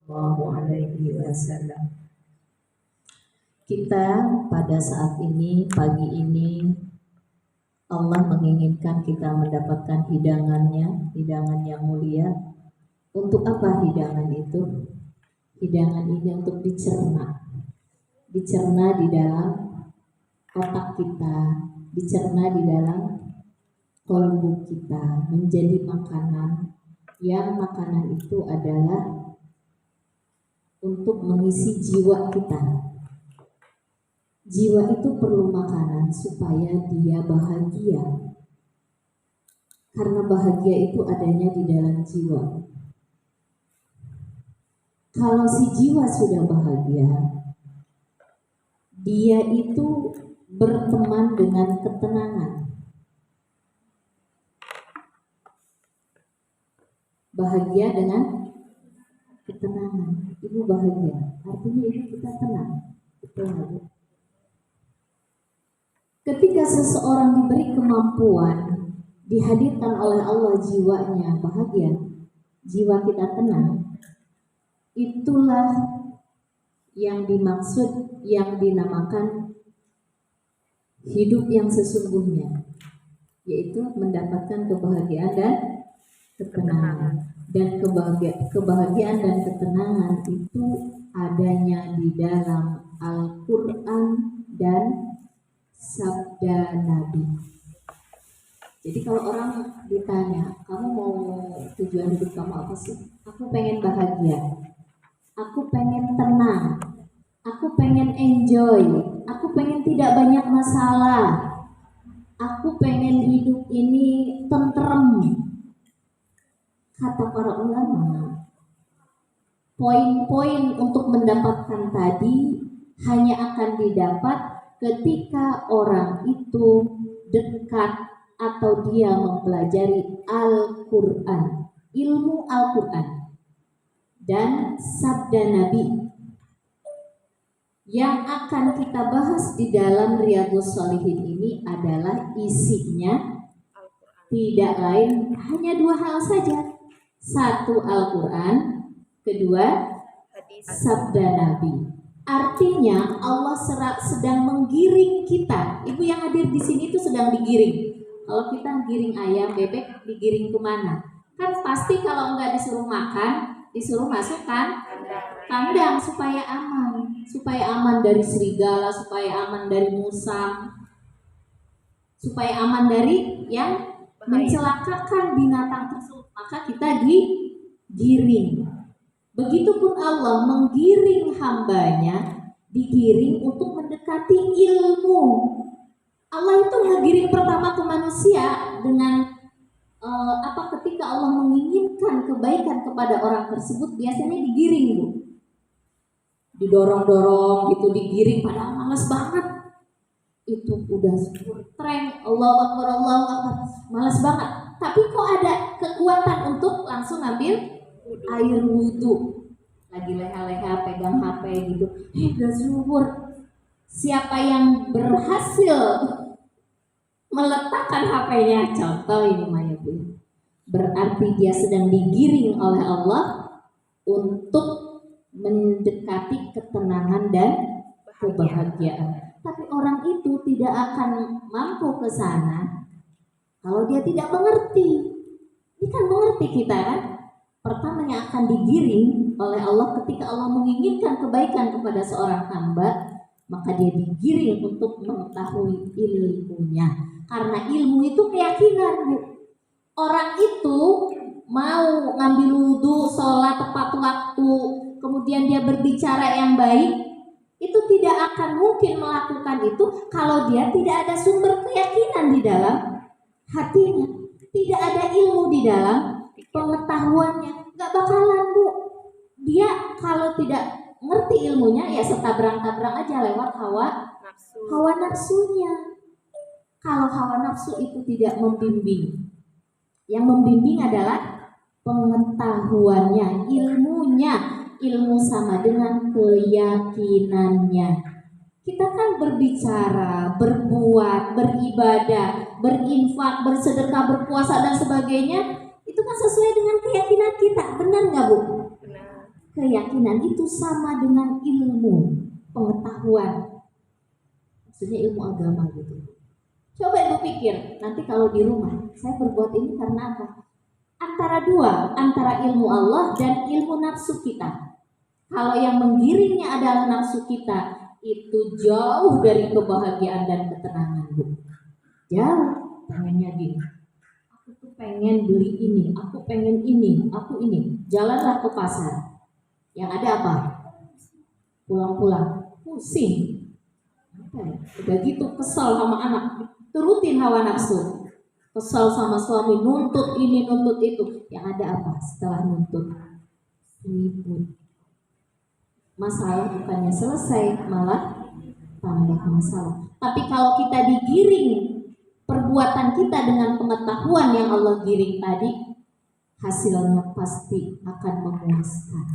Sallallahu Alaihi Wasallam. Kita pada saat ini, pagi ini, Allah menginginkan kita mendapatkan hidangannya, hidangan yang mulia. Untuk apa hidangan itu? Hidangan ini untuk dicerna di dalam otak kita, dicerna di dalam kolbu kita, menjadi makanan, yang makanan itu adalah untuk mengisi jiwa kita. Jiwa itu perlu makanan supaya dia bahagia. Karena bahagia itu adanya di dalam jiwa. Kalau si jiwa sudah bahagia, dia itu berteman dengan ketenangan. Bahagia dengan ketenangan. Ibu bahagia, artinya ibu kita tenang. Betul. Ketika seseorang diberi kemampuan, dihadirkan oleh Allah jiwanya bahagia, jiwa kita tenang, itulah yang dimaksud, yang dinamakan hidup yang sesungguhnya, yaitu mendapatkan kebahagiaan dan ketenangan. Dan kebahagiaan dan ketenangan itu adanya di dalam Al-Quran dan sabda Nabi. Jadi kalau orang ditanya, kamu mau tujuan hidup kamu apa sih? Aku pengen bahagia, aku pengen tenang, aku pengen enjoy, aku pengen tidak banyak masalah, aku pengen hidup ini tentrem. Kata para ulama, poin-poin untuk mendapatkan tadi hanya akan didapat ketika orang itu dekat atau dia mempelajari Al-Quran, ilmu Al-Quran dan sabda Nabi. Yang akan kita bahas di dalam Riyadhus Shalihin ini adalah isinya tidak lain hanya dua hal saja. Satu Al-Quran, kedua sabda Nabi. Artinya Allah sedang menggiring kita. Ibu yang hadir di sini itu sedang digiring. Kalau kita giring ayam, bebek, digiring kemana? Kan pasti kalau enggak disuruh makan, disuruh masuk kandang supaya aman dari serigala, supaya aman dari musang, supaya aman dari yang mencelakakan binatang tersebut. Maka kita digiring. Begitupun Allah menggiring hambanya, digiring untuk mendekati ilmu. Allah itu ngegiring pertama ke manusia dengan ketika Allah menginginkan kebaikan kepada orang tersebut, biasanya digiring, Bu. Didorong-dorong gitu, digiring, padahal malas banget. Itu udah strength, Allahu Akbar, malas banget. Tapi kok ada kekuatan untuk langsung ambil air wudhu, lagi leha-leha pegang HP gitu, udah zuhur. Siapa yang berhasil meletakkan HP-nya, contoh ini Maya Bu, berarti dia sedang digiring oleh Allah untuk mendekati ketenangan dan kebahagiaan. Tapi orang itu tidak akan mampu ke sana kalau dia tidak mengerti. Ini kan mengerti kita kan? Pertama yang akan digiring oleh Allah ketika Allah menginginkan kebaikan kepada seorang hamba, maka dia digiring untuk mengetahui ilmunya. Karena ilmu itu keyakinan, Bu. Orang itu mau ngambil wudhu, sholat tepat waktu, kemudian dia berbicara yang baik, itu tidak akan mungkin melakukan itu kalau dia tidak ada sumber keyakinan di dalam hatinya, tidak ada ilmu di dalam pengetahuannya. Gak bakalan, Bu. Dia kalau tidak ngerti ilmunya ya setabrak-tabrak aja lewat hawa nafsunya. Kalau hawa nafsu itu tidak membimbing, yang membimbing adalah pengetahuannya, ilmunya. Ilmu sama dengan keyakinannya. Kita kan berbicara, berbuat, beribadah, berinfak, bersedekah, berpuasa dan sebagainya, itu kan sesuai dengan keyakinan kita, benar nggak Bu? Benar. keyakinan itu sama dengan ilmu, pengetahuan. Maksudnya ilmu agama gitu. Coba ibu pikir, nanti kalau di rumah, saya berbuat ini karena apa? Antara dua, antara ilmu Allah dan ilmu nafsu kita. Kalau yang menggiringnya adalah nafsu kita, itu jauh dari kebahagiaan dan ketenangan, Bu. Jauh, pengennya gini. Aku tuh pengen beli ini, aku pengen ini, aku ini. Jalanlah ke pasar. Yang ada apa? Pulang-pulang, pusing. Udah gitu kesal sama anak, turutin hawa nafsu. Kesal sama suami, nuntut ini, nuntut itu. Yang ada apa setelah nuntut? Ribut. Masalah bukannya selesai, malah tambah masalah. Tapi kalau kita digiring perbuatan kita dengan pengetahuan yang Allah giring tadi, hasilnya pasti akan memuaskan.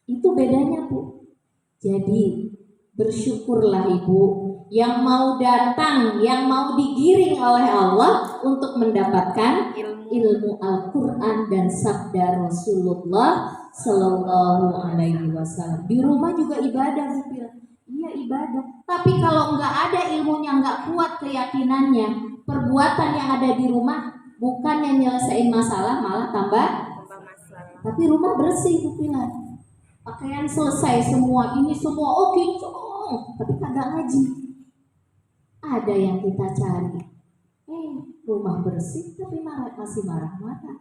Itu bedanya, Bu. Jadi bersyukurlah Ibu yang mau datang, yang mau digiring oleh Allah untuk mendapatkan ilmu Al-Quran dan sabda Rasulullah Sallallahu Alaihi Wasallam. Di rumah juga ibadah, Bu. Iya ibadah. Tapi kalau nggak ada ilmunya, nggak kuat keyakinannya, perbuatan yang ada di rumah bukannya nyelesain masalah, malah tambah masalah. Tapi rumah bersih, Bu. Pakaian selesai semua, ini semua oke, tapi kagak ngaji. Ada yang kita cari, rumah bersih tapi masih marah-marah.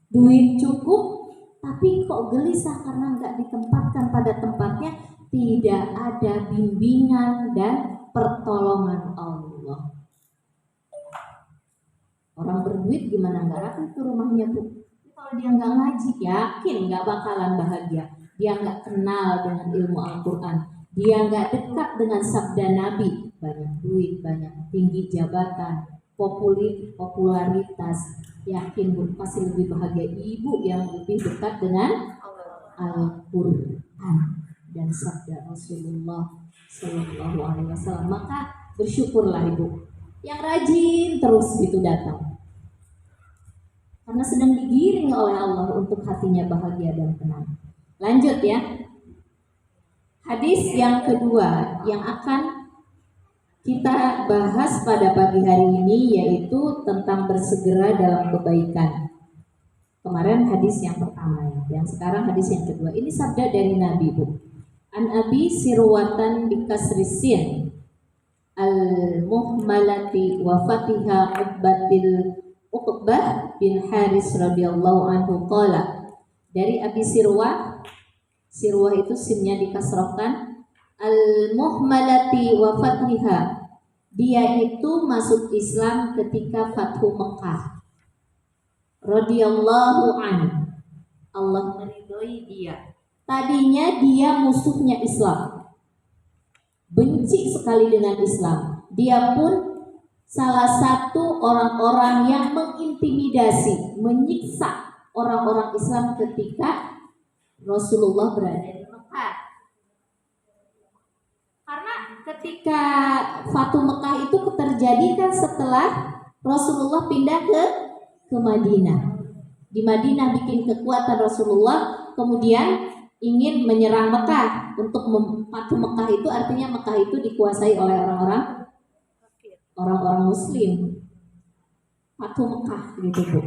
Duit cukup, tapi kok gelisah karena nggak ditempatkan pada tempatnya. Tidak ada bimbingan dan pertolongan Allah. Orang berduit gimana nggak rapi ke rumahnya, Bu? Kalau dia nggak ngaji, yakin nggak bakalan bahagia. Dia nggak kenal dengan ilmu Al-Quran. Dia nggak dekat dengan sabda Nabi. Banyak duit, banyak tinggi jabatan, popularitas. Yakin Bu, pasti lebih bahagia ibu yang lebih dekat dengan Al-Quran dan sabda Rasulullah Sallallahu Alaihi Wasallam. Maka bersyukurlah ibu yang rajin terus gitu datang. Karena sedang digiring oleh Allah untuk hatinya bahagia dan tenang. Lanjut ya. Hadis yang kedua yang akan kita bahas pada pagi hari ini yaitu tentang bersegera dalam kebaikan. Kemarin hadis yang pertama ya, yang sekarang hadis yang kedua. Ini sabda dari Nabi, Bu. An Abi Sirwatan bikasrisin al-muhmalati wa fatiha Uqbah bin Haris radhiyallahu anhu qala, dari Abi Sirwah itu sinnya dikasrohkan, al-muhmalati wa fatiha, dia itu masuk Islam ketika Fathu Mekah radhiyallahu anhu, Allah meridhoi dia. Tadinya dia musuhnya Islam, benci sekali dengan Islam. Dia pun salah satu orang-orang yang mengintimidasi, menyiksa orang-orang Islam ketika Rasulullah berada di Mekah. Karena ketika Fathu Mekah itu terjadi kan setelah Rasulullah pindah ke Madinah. Di Madinah bikin kekuatan Rasulullah, kemudian ingin menyerang Mekah. Untuk Fathu Mekah itu artinya Mekah itu dikuasai oleh orang-orang Muslim. Fathu Mekah gitu, Bu.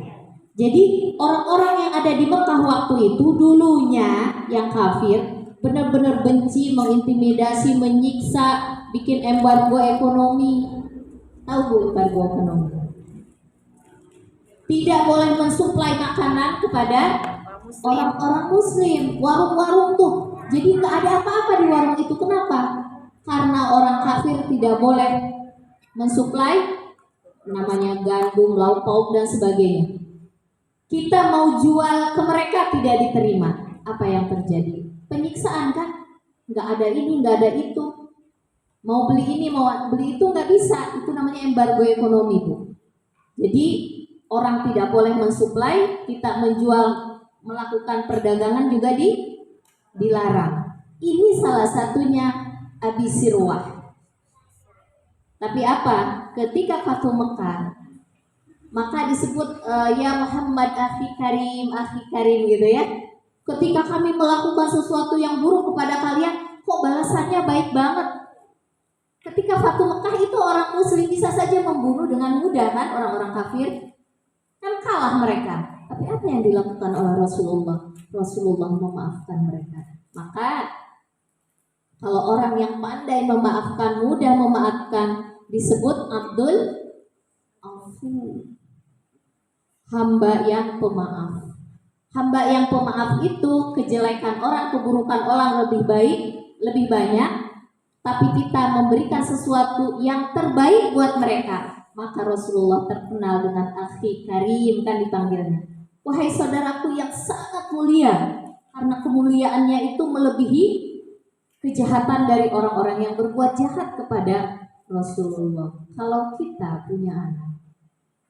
Jadi orang-orang yang ada di Mekah waktu itu dulunya yang kafir benar-benar benci, mengintimidasi, menyiksa, bikin embargo ekonomi. Tahu Bu embargo ekonomi? Tidak boleh mensuplai makanan kepada orang-orang Muslim. Warung-warung tuh jadi nggak ada apa-apa di warung itu. Kenapa? Karena orang kafir tidak boleh mensuplai namanya gandum, lauk pauk dan sebagainya. Kita mau jual ke mereka tidak diterima. Apa yang terjadi? Penyiksaan kan? Nggak ada ini, nggak ada itu. Mau beli ini, mau beli itu nggak bisa. Itu namanya embargo ekonomi, Bu. Jadi orang tidak boleh mensuplai, kita menjual, melakukan perdagangan juga dilarang. Ini salah satunya Abi Sirwah. Tapi apa? Ketika Fathu Mekah, maka disebut ya Muhammad akhi karim gitu ya. Ketika kami melakukan sesuatu yang buruk kepada kalian, kok balasannya baik banget. Ketika Fatu Mekah itu orang muslim bisa saja membunuh dengan mudah kan orang-orang kafir. Kan kalah mereka. Tapi apa yang dilakukan oleh Rasulullah? Rasulullah memaafkan mereka. Maka kalau orang yang pandai memaafkan, mudah memaafkan, disebut Abdul Afu, hamba yang pemaaf. Hamba yang pemaaf itu kejelekan orang, keburukan orang lebih baik, lebih banyak, tapi kita memberikan sesuatu yang terbaik buat mereka. Maka Rasulullah terkenal dengan akhi karim, kan dipanggilnya. Wahai saudaraku yang sangat mulia, karena kemuliaannya itu melebihi kejahatan dari orang-orang yang berbuat jahat kepada Rasulullah. Kalau kita punya anak,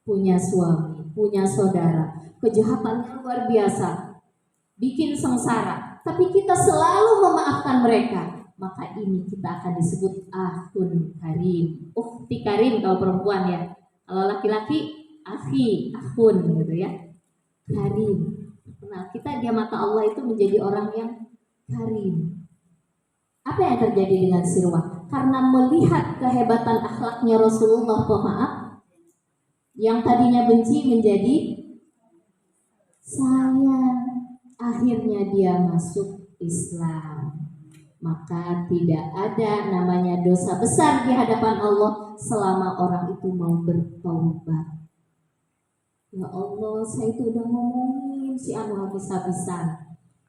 punya suami, punya saudara, kejahatannya luar biasa, bikin sengsara, tapi kita selalu memaafkan mereka, maka ini kita akan disebut akhun karim, ukhti karim kalau perempuan ya, kalau laki-laki akhi, akhun gitu ya, karim. Nah kita di mata Allah itu menjadi orang yang karim. Apa yang terjadi dengan Sirwah? Karena melihat kehebatan akhlaknya Rasulullah pemaaf, yang tadinya benci menjadi sayang. Akhirnya dia masuk Islam. Maka tidak ada namanya dosa besar di hadapan Allah selama orang itu mau bertobat. Ya Allah, saya itu udah ngomongin si anu habis-habisan.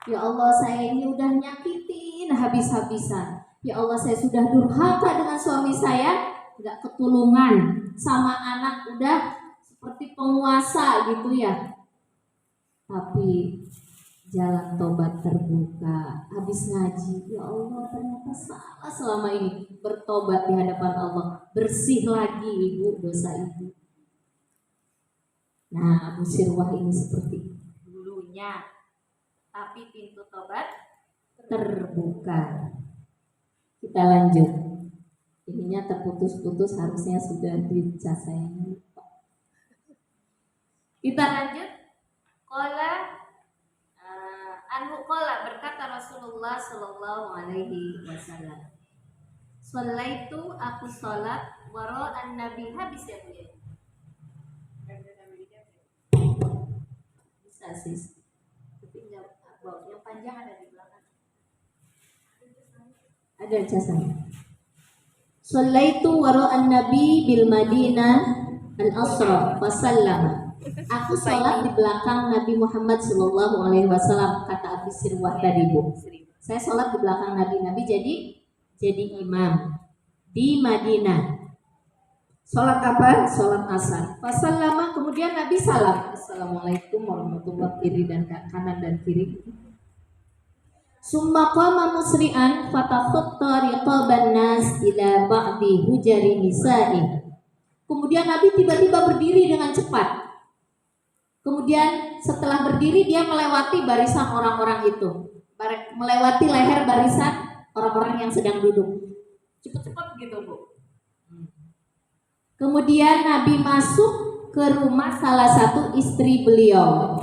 Ya Allah, saya ini udah nyakitin habis-habisan. Ya Allah, saya sudah durhaka dengan suami saya, nggak ketulungan, sama anak udah seperti penguasa gitu ya. Tapi jalan tobat terbuka, habis ngaji, ya Allah ternyata salah selama ini, bertobat di hadapan Allah, bersih lagi ibu dosa ibu. Nah, Abu Sirwah ini seperti dulunya, tapi pintu tobat terbuka. Kita lanjut. Ininya terputus-putus, harusnya sudah dicas sayangnya. Kita lanjut. Qala berkata Rasulullah sallallahu alaihi wasallam. Shallaitu, aku salat wara'an nabi, habis ya Bu ya. Bisa sih. Tapi enggak, yang panjang ada di belakang. Ada casannya. Shallaitu wara'an nabi bil Madinah al-Asra fasallama. Aku sholat di belakang Nabi Muhammad Sallallahu Alaihi Wasallam, kata Abi Sirwah tadi Bu. Saya sholat di belakang Nabi jadi imam di Madinah. Sholat apa? Sholat asar. Fasallama, kemudian Nabi salam. Assalamualaikum warahmatullahi wabarakatuh, dan kanan dan kiri. Summa qama musri'an fatakhatta riqaban nas ila ba'di hujari nisa'i. Kemudian Nabi tiba-tiba berdiri dengan cepat. Kemudian setelah berdiri dia melewati barisan orang-orang itu, melewati leher barisan orang-orang yang sedang duduk. Cepat-cepat gitu Bu. Kemudian Nabi masuk ke rumah salah satu istri beliau.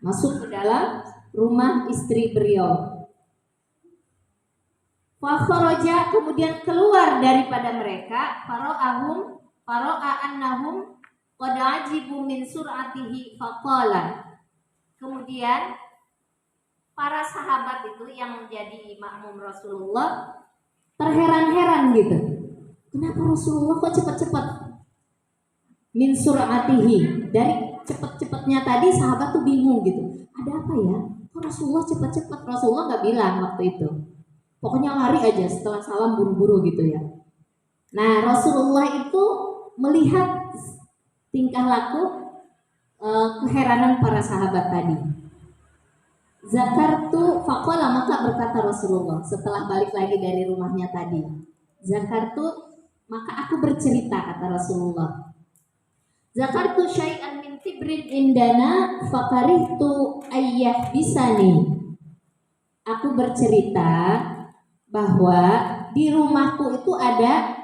Masuk ke dalam rumah istri beliau. Fa kharaja, kemudian keluar daripada mereka, fara'a annahum qad ajibu min sur'atihi faqala. Kemudian para sahabat itu yang menjadi makmum Rasulullah terheran-heran gitu. Kenapa Rasulullah kok cepat-cepat? Min sur'atihi, dari cepat-cepatnya tadi sahabat tuh bingung gitu. Ada apa ya? Kok Rasulullah cepat-cepat? Rasulullah nggak bilang waktu itu. Pokoknya lari aja setelah salam buru-buru gitu ya. Nah, Rasulullah itu melihat tingkah laku keheranan para sahabat tadi. Zakartu faqala, maka berkata Rasulullah setelah balik lagi dari rumahnya tadi. Zakartu, maka aku bercerita, kata Rasulullah. Zakartu syai'an min tibrin indana fakarihtu ayyah bisani. Aku bercerita bahwa di rumahku itu ada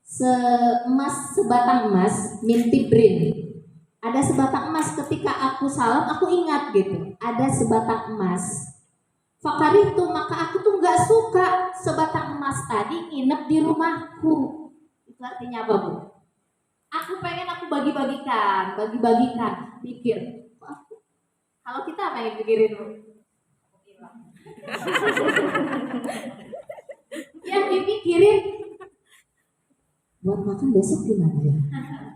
sebatang emas min tibrin. Ada sebatang emas, ketika aku salam aku ingat gitu, ada sebatang emas. Fakaritu, maka aku tuh nggak suka sebatang emas tadi nginep di rumahku. Itu artinya apa, Bu? Aku pengen aku bagi-bagikan, bagi-bagikan. Pikir, kalau kita apa yang pikirin, Bu? Yang dipikirin, buat makan besok gimana ya?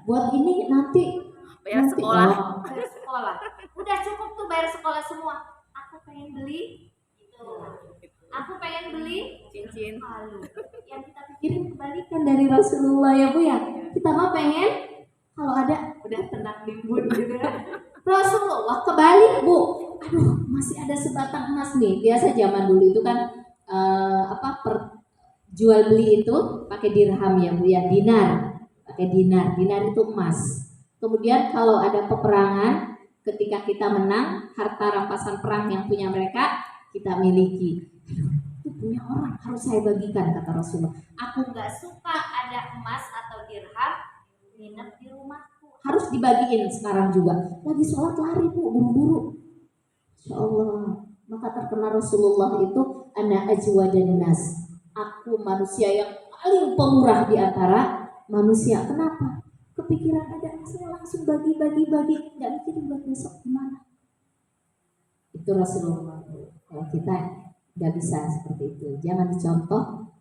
Buat ini nanti bayar sekolah. Bayar sekolah. Udah cukup tuh bayar sekolah semua. Aku pengen beli itu. Aku pengen beli cincin. Lalu yang kita pikirin kebalikan dari Rasulullah ya Bu ya. Kita mah pengen kalau ada udah tenang limbun gitu ya. Rasulullah kebalik Bu. Aduh, masih ada sebatang emas nih. Biasa zaman dulu itu kan jual beli itu pakai dirham ya Bu ya, dinar. Pakai dinar. Dinar itu emas. Kemudian kalau ada peperangan, ketika kita menang, harta rampasan perang yang punya mereka kita miliki. Itu punya orang, harus saya bagikan, kata Rasulullah. Aku nggak suka ada emas atau dirham nginep di rumahku. Harus dibagiin sekarang juga. Lagi sholat lari Bu, buru-buru. Insya Allah. Maka terkenal Rasulullah itu ana ajwadan nas. Aku manusia yang paling pemurah di antara manusia. Kenapa? Kepikiran ada, saya langsung bagi, nggak mikirin buat besok gimana. Itu Rasulullah. Kalau kita nggak bisa seperti itu, jangan dicontoh.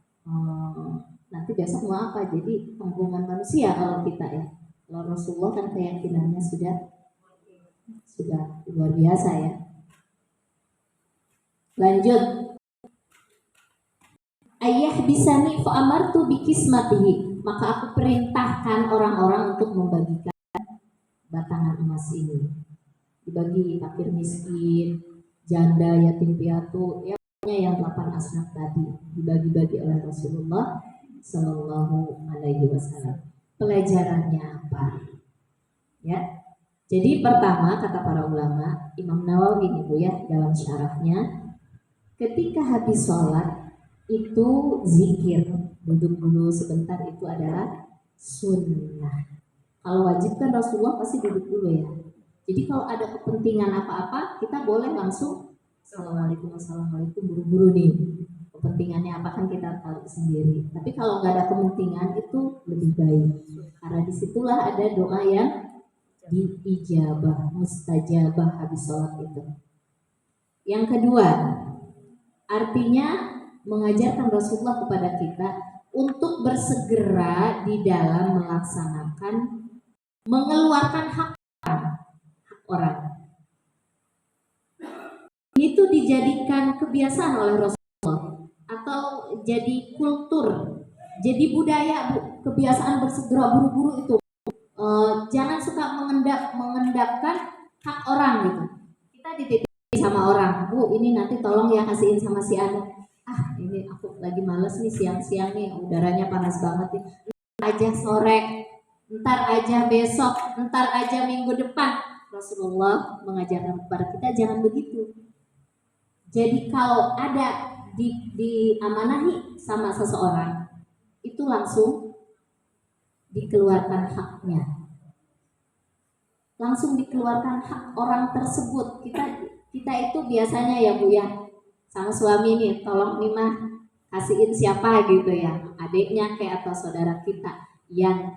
Nanti besok mau apa? Jadi tanggungan manusia kalau kita ya. Kalau Rasulullah kan keyakinannya sudah luar biasa ya. Lanjut. Ayah bisani fa'amartu bikismatihi, maka aku perintahkan orang-orang untuk membagikan batangan emas ini. Dibagi fakir miskin, janda, yatim piatu, ya yang 8 asnaf tadi dibagi-bagi oleh Rasulullah Shallallahu Alaihi Wasallam. Pelajarannya apa? Ya, jadi pertama kata para ulama, Imam Nawawi nih Bu ya dalam syarahnya, ketika habis sholat itu zikir, duduk dulu sebentar, itu adalah sunnah. Kalau wajib kan Rasulullah pasti duduk dulu ya. Jadi kalau ada kepentingan apa-apa, kita boleh langsung Assalamualaikum, buru-buru nih. Kepentingannya apa kan kita tahu sendiri. Tapi kalau nggak ada kepentingan itu lebih baik. Karena disitulah ada doa yang diijabah, mustajabah habis sholat itu. Yang kedua, artinya mengajarkan Rasulullah kepada kita untuk bersegera di dalam melaksanakan, mengeluarkan hak orang. Itu dijadikan kebiasaan oleh Rasulullah atau jadi kultur, jadi budaya Bu, kebiasaan bersegera buru-buru itu. Jangan suka mengendapkan hak orang gitu. Kita dititip sama orang, Bu ini nanti tolong ya kasihin sama si Anu. Ini aku lagi males nih siang-siang nih, udaranya panas banget nih. Ntar aja sore, ntar aja besok, ntar aja minggu depan. Rasulullah mengajarkan kepada kita jangan begitu. Jadi kalau ada diamanahi sama seseorang, itu langsung dikeluarkan haknya. Langsung dikeluarkan hak orang tersebut. Kita itu biasanya ya Bu ya, sama suami nih, tolong nih mah kasihin siapa gitu ya, adiknya kayak atau saudara kita, yang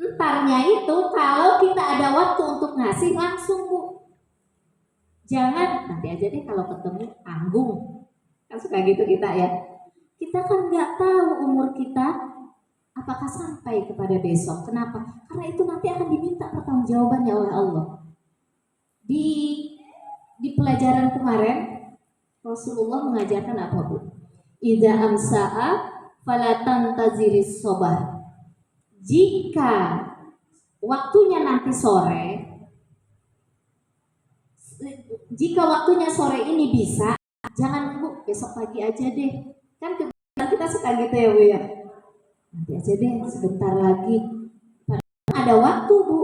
entarnya itu kalau kita ada waktu untuk ngasih langsung Bu, jangan nanti aja deh kalau ketemu, tanggung kan suka gitu kita ya. Kita kan nggak tahu umur kita apakah sampai kepada besok. Kenapa? Karena itu nanti akan diminta pertanggungjawabannya oleh Allah. Di pelajaran kemarin Rasulullah mengajarkan apa Bu? Idza amsa'a falatan taziris sobah. Jika waktunya nanti sore, jika waktunya sore ini bisa, jangan Bu, besok pagi aja deh. Kan kita suka gitu ya Bu ya. Nanti aja deh, sebentar lagi. Ada waktu Bu.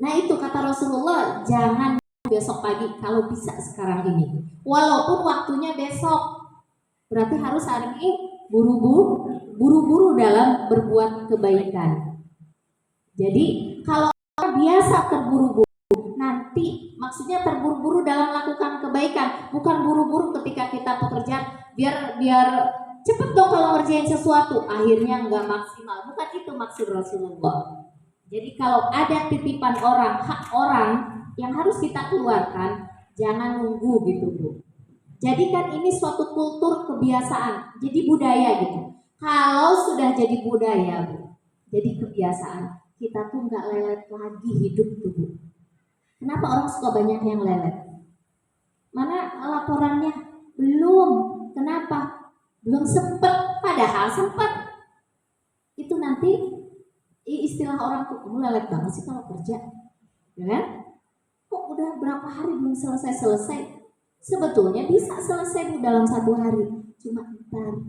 Nah itu kata Rasulullah, jangan besok pagi, kalau bisa sekarang ini. Walaupun waktunya besok, berarti harus hari ini buru-buru dalam berbuat kebaikan. Jadi kalau orang biasa terburu-buru, nanti maksudnya terburu-buru dalam melakukan kebaikan, bukan buru-buru ketika kita pekerjaan biar cepet dong kalau ngerjain sesuatu, akhirnya nggak maksimal. Bukan itu maksud Rasulullah. Jadi kalau ada titipan orang, hak orang yang harus kita keluarkan, jangan nunggu gitu Bu. Jadikan ini suatu kultur kebiasaan, jadi budaya gitu. Kalau sudah jadi budaya Bu, jadi kebiasaan, kita tuh nggak lelet lagi hidup tuh Bu. Kenapa orang suka banyak yang lelet? Mana laporannya? Belum. Kenapa? Belum sempet. Padahal sempet. Itu nanti istilah orang tuh, kamu lelet banget sih kalau kerja, ya kan? Kok udah berapa hari belum selesai? Sebetulnya bisa selesai Bu dalam 1 hari, cuma entar.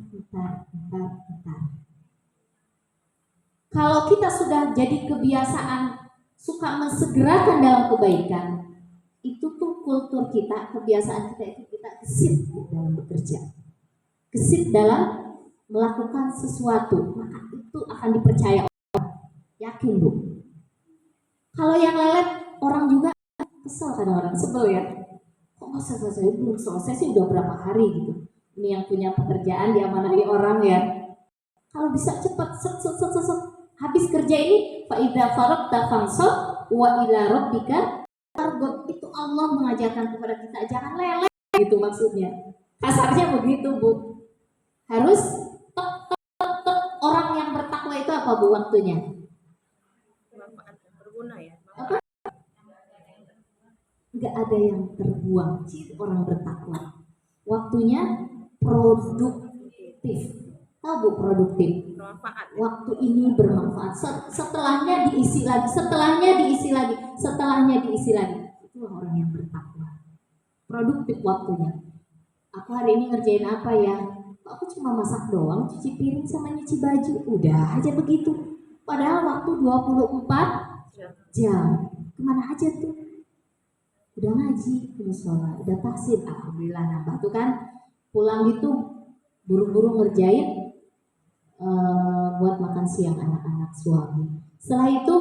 Kalau kita sudah jadi kebiasaan suka mensegerakan dalam kebaikan, itu tuh kultur kita, kebiasaan kita itu kita gesit dalam bekerja, gesit dalam melakukan sesuatu, maka itu akan dipercaya orang. Yakin Bu. Kalau yang lelet, orang juga kesel, kadang-kadang sebel ya. Kok nggak selesai, belum selesai sih udah berapa hari gitu. Ini yang punya pekerjaan diamanahi orang ya. Kalau bisa cepat, set. Habis kerja ini, fa idza faragta fansab wa ila rabbika farghab. Itu Allah mengajarkan kepada kita jangan lelet gitu maksudnya. Kasarnya begitu Bu. Harus tek. Orang yang bertakwa itu apa Bu waktunya? Berguna ya. Apa? Nggak ada yang terbuang. Orang bertakwa waktunya produktif. Tahu Bu produktif? Bermanfaat. Waktu ini bermanfaat. Setelahnya diisi lagi. Itu orang yang bertakwa. Produktif waktunya. Aku hari ini ngerjain apa ya? Aku cuma masak doang, cuci piring sama nyuci baju. Udah aja begitu. Padahal waktu 24 jam. Kemana aja tuh? Udah ngaji, udah sholat, udah tahsin, alhamdulillah nambah tuh kan. Pulang gitu buru-buru ngerjain buat makan siang anak-anak suami. Setelah itu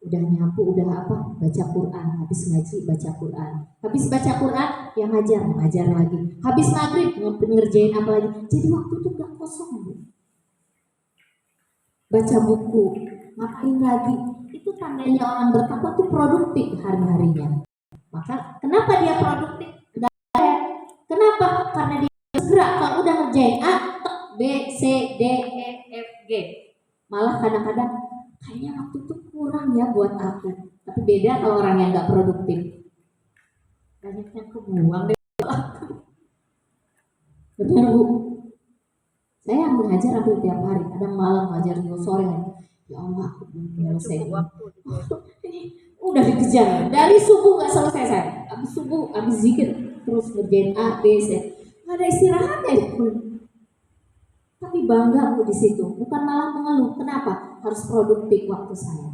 udah nyapu, udah apa? Baca Quran, habis ngaji baca Quran. Habis baca Quran yang ngajar lagi. Habis maghrib ngerjain apa lagi. Jadi waktu itu gak kosong Bu. Baca buku, ngapain lagi? Itu tandanya orang bertakwa tuh produktif hari-harinya. Maka kenapa dia produktif? Kenapa? Karena dia segera kalau udah ngerjain A, B, C, D, E, F, G. Malah kadang-kadang kayaknya waktu itu kurang ya buat aku. Tapi beda kalau orang yang gak produktif. Banyak yang kebuang deh aku. Benar Bu. Saya yang mengajar hampir tiap hari. Kadang malam ngajar juga sore. Ya Allah, aku belum selesai. Udah dikejar dari subuh nggak selesai saya. Abis subuh, abis zikir terus ngerjain A, B, C. Nggak ada istirahatnya. Tapi bangga Bu di situ. Bukan malah mengeluh. Kenapa? Harus produktif waktu saya.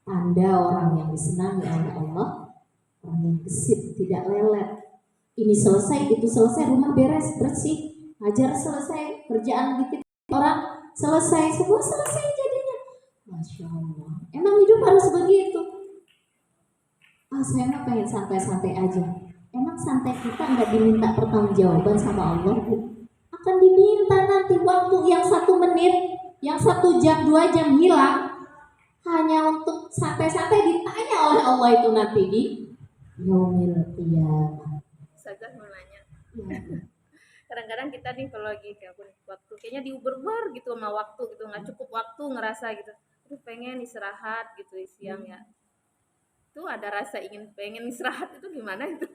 Tanda orang yang disenangi oleh Allah, orang yang gesit, tidak lelet. Ini selesai, itu selesai, rumah beres, bersih, ngajar selesai, kerjaan dikit orang selesai, semua selesai jadinya. Masya Allah. Emang hidup harus begitu. Saya mah pengen santai-santai aja. Emang santai kita nggak diminta pertanggungjawaban sama Allah Bu? Akan diminta nanti waktu yang 1 menit, yang 1 jam, 2 jam hilang hanya untuk santai-santai ditanya oleh Allah itu nanti di yaumil qiyamah. Saja mau nanya. Kadang-kadang kita nih kalau lagi kayak waktu kayaknya diuber-uber gitu sama waktu gitu, nggak cukup waktu, ngerasa gitu. Aduh pengen istirahat gitu siang ya. Itu ada rasa pengen istirahat itu gimana itu?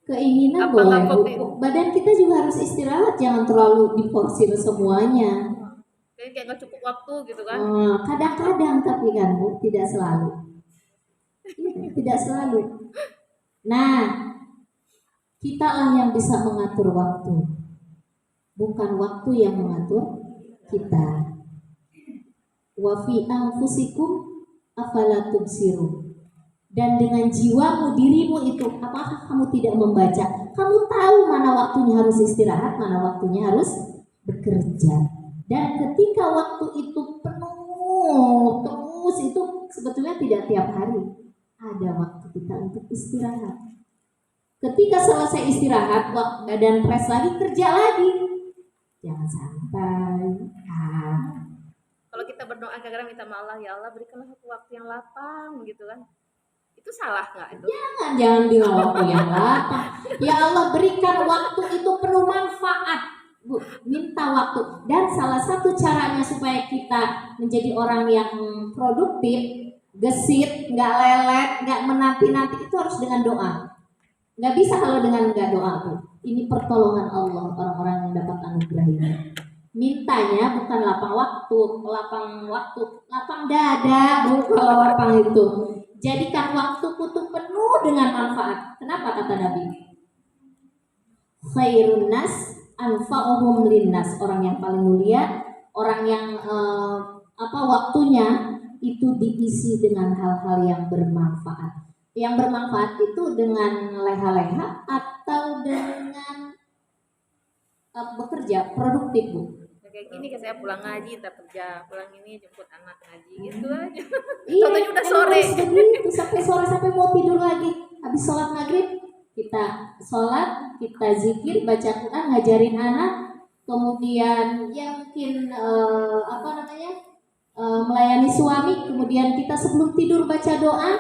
Keinginan boleh Bu. Badan kita juga harus istirahat, jangan terlalu diporsir semuanya. Kayak nggak cukup waktu gitu kan? Kadang-kadang tapi kan Bu, tidak selalu. Tidak selalu. Nah, kitalah yang bisa mengatur waktu, bukan waktu yang mengatur kita. Wa fi anfusikum afala tubsirun. Dan dengan jiwamu, dirimu itu, apakah kamu tidak membaca? Kamu tahu mana waktunya harus istirahat, mana waktunya harus bekerja. Dan ketika waktu itu penuh penuh terus, itu sebetulnya tidak tiap hari. Ada waktu kita untuk istirahat. Ketika selesai istirahat, badan fresh lagi, kerja lagi. Jangan santai. Kalau kita berdoa kadang-kadang minta sama Allah, ya Allah berikanlah aku waktu yang lapang gitu kan. Itu salah nggak itu? Jangan bilang waktu yang lapang. Ya Allah, berikan waktu itu penuh manfaat. Bu, minta waktu. Dan salah satu caranya supaya kita menjadi orang yang produktif, gesit, nggak lelet, nggak menanti-nanti, itu harus dengan doa. Nggak bisa kalau dengan nggak doa tuh. Ini pertolongan Allah, orang-orang yang dapat anugerah ini. Mintanya bukan lapang dada, bukan lapang itu. Jadikan waktuku tuh penuh dengan manfaat. Kenapa kata Nabi? Khairun nas anfa'uhum linnas. Orang yang paling mulia, orang yang waktunya itu diisi dengan hal-hal yang bermanfaat. Yang bermanfaat itu dengan leha-leha atau dengan bekerja produktif, Bu. Kayak gini kan saya pulang ngaji, ntar kerja, pulang ini jemput anak ngaji, gitu aja. Iya, Contohnya udah sore. Begitu, sampai sore, sampai mau tidur lagi. Habis sholat maghrib, kita sholat, kita zikir, baca Quran, ngajarin anak, kemudian ya mungkin melayani suami, kemudian kita sebelum tidur baca doa,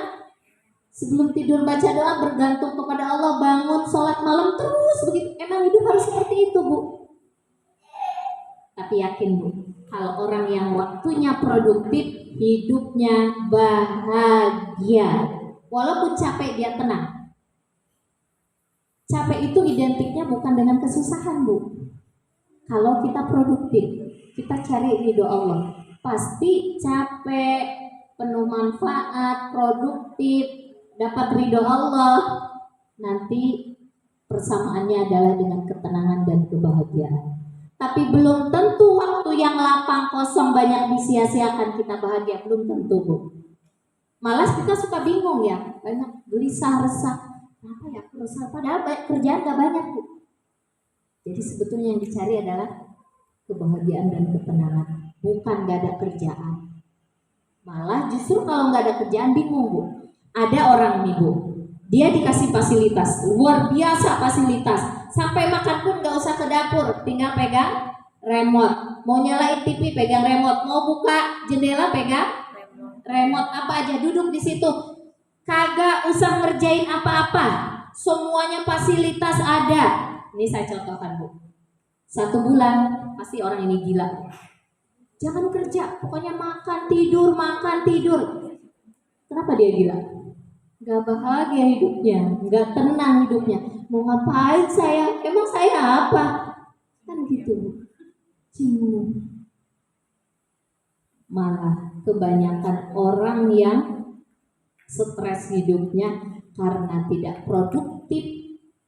bergantung kepada Allah, bangun sholat malam terus begitu. Emang hidup harus seperti itu, Bu. Tapi yakin, Bu, kalau orang yang waktunya produktif, hidupnya bahagia. Walaupun capek, dia tenang. Capek itu identiknya bukan dengan kesusahan, Bu. Kalau kita produktif, kita cari ridho Allah, pasti capek, penuh manfaat, produktif, dapat ridho Allah. Nanti persamaannya adalah dengan ketenangan dan kebahagiaan. Tapi belum tentu waktu yang lapang kosong banyak disia-siakan kita bahagia, belum tentu, Bu. Malas kita suka bingung ya, banyak gelisah, resah. Kenapa ya aku resah? Padahal kerjaan gak banyak, Bu. Jadi sebetulnya yang dicari adalah kebahagiaan dan ketenangan, bukan gak ada kerjaan. Malah justru kalau gak ada kerjaan bingung, Bu. Ada orang nih, Bu, dia dikasih fasilitas, luar biasa fasilitas. Sampai makan pun gak usah ke dapur, tinggal pegang remote. Mau nyalain TV pegang remote, mau buka jendela pegang remote, apa aja duduk di situ. Kagak usah ngerjain apa-apa, semuanya fasilitas ada. Ini saya contohkan, Bu. 1 bulan pasti orang ini gila. Jangan kerja, pokoknya makan tidur. Kenapa dia gila? Gak bahagia hidupnya, gak tenang hidupnya. Mau ngapain saya? Emang saya apa? Kan gitu. Bingung. Malah kebanyakan orang yang stres hidupnya karena tidak produktif,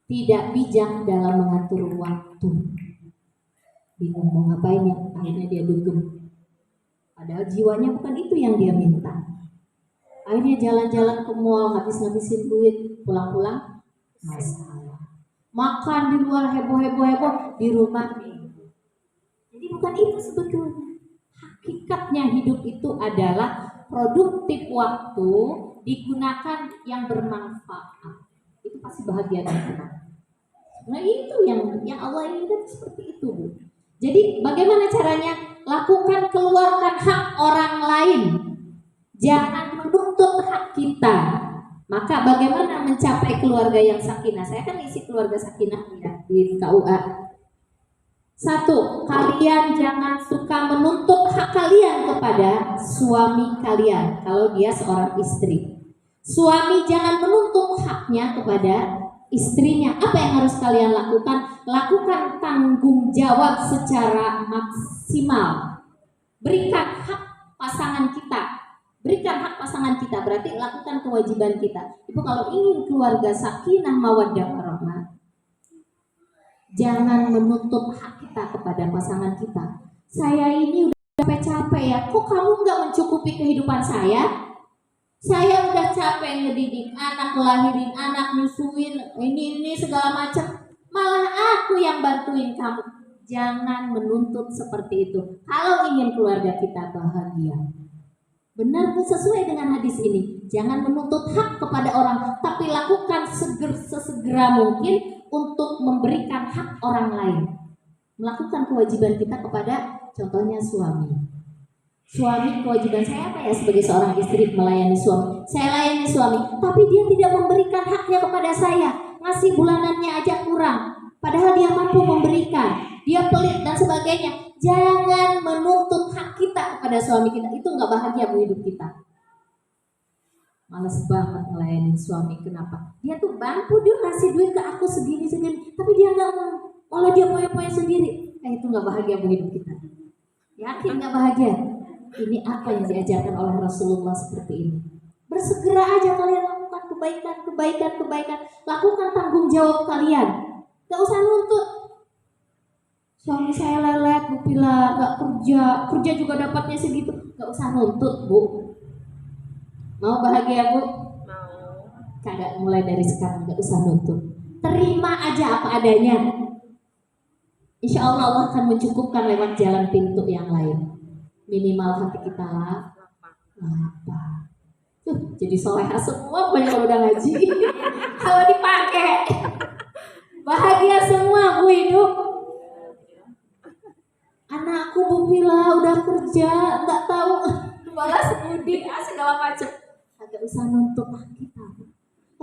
tidak bijak dalam mengatur waktu. Bingung mau ngapain ya? Akhirnya dia dugem. Padahal jiwanya bukan itu yang dia minta. Akhirnya jalan-jalan ke mall, habis-habisin duit, pulang-pulang masalah. Makan di luar heboh-heboh, di rumah. Jadi bukan itu sebetulnya. Hakikatnya hidup itu adalah produktif waktu digunakan yang bermanfaat. Itu pasti bahagia dan tenang. Nah itu yang Allah inginkan seperti itu, Bu. Jadi bagaimana caranya? Lakukan, keluarkan hak orang lain. Jangan menuntut hak kita. Maka bagaimana mencapai keluarga yang sakinah? Saya kan isi keluarga sakinah ya di KUA. 1, kalian jangan suka menuntut hak kalian kepada suami kalian kalau dia seorang istri. Suami jangan menuntut haknya kepada istrinya. Apa yang harus kalian lakukan? Lakukan tanggung jawab secara maksimal. Berikan hak pasangan kita. Berarti lakukan kewajiban kita. Ibu kalau ingin keluarga sakinah mawaddah warahmah, jangan menuntut hak kita kepada pasangan kita. Saya ini udah capek-capek ya, kok kamu nggak mencukupi kehidupan saya? Saya udah capek ngedidik anak, ngelahirin anak, nyusuin, ini segala macam. Malah aku yang bantuin kamu. Jangan menuntut seperti itu. Kalau ingin keluarga kita bahagia, Benar sesuai dengan hadis ini. Jangan menuntut hak kepada orang, tapi lakukan sesegera mungkin untuk memberikan hak orang lain. Melakukan kewajiban kita kepada contohnya suami. Suami, kewajiban saya apa ya sebagai seorang istri? Melayani suami. Saya layani suami, tapi dia tidak memberikan haknya kepada saya. Ngasih bulanannya aja kurang, padahal dia mampu memberikan. Dia pelit dan sebagainya. Jangan menuntut hak kita kepada suami kita. Itu nggak bahagia bu hidup kita. Males banget melayani suami. Kenapa? Dia tuh mampu, dia kasih duit ke aku segini, tapi dia nggak mau. Malah dia poya-poya sendiri. Itu nggak bahagia bu hidup kita. Yakin nggak bahagia? Ini apa yang diajarkan oleh Rasulullah seperti ini. Bersegera aja kalian lakukan kebaikan. Lakukan tanggung jawab kalian. Gak usah nuntut. Suami saya lelet, Bu Pila, gak kerja juga dapatnya segitu. Gak usah nuntut, Bu. Mau bahagia, Bu? Mau. Kagak, mulai dari sekarang gak usah nuntut. Terima aja apa adanya. Insya Allah Allah akan mencukupkan lewat jalan pintu yang lain. Minimal hati kita lapar. Jadi soleha semua banyak kalau udah ngaji. Kalau dipakai bahagia semua bu hidup. Anakku Bu Pila udah kerja, nggak tahu balas budi segala macam. Agak usah nuntut kita.